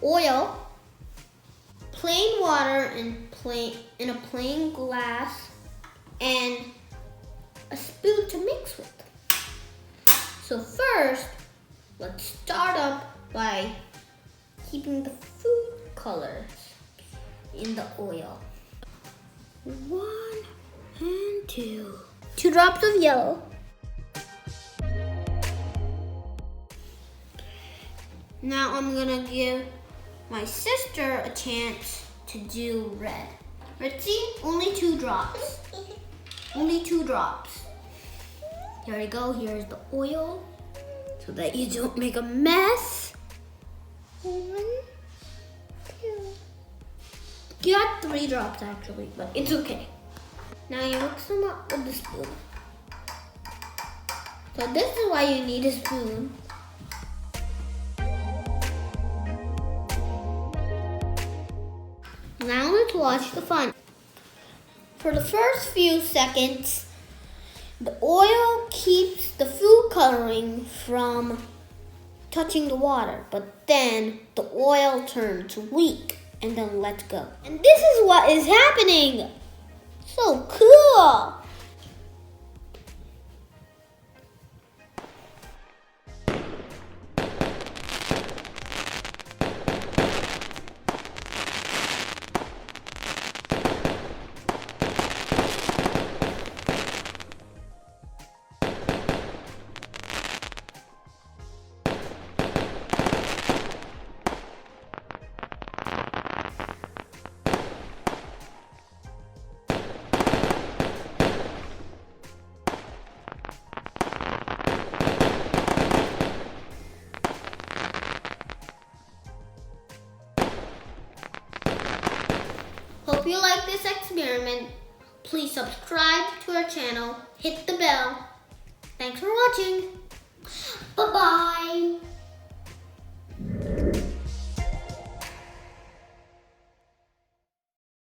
oil, plain water in a plain glass, and a spoon to mix with. So first, let's start up by keeping the food colors in the oil. 1 and 2. 2 drops of yellow. Now I'm gonna give my sister a chance to do red. Ritzy, only 2 drops. Only 2 drops. Here we go, here's the oil, so that you don't make a mess. 1, 2. You got 3 drops actually, but it's okay. Now you mix them up with the spoon. So this is why you need a spoon. Now let's watch the fun. For the first few seconds, the oil keeps the food coloring from touching the water, but then the oil turns weak and then lets go. And this is what is happening. So cool. Hope you like this experiment. Please subscribe to our channel, hit the bell. Thanks for watching. Bye-bye.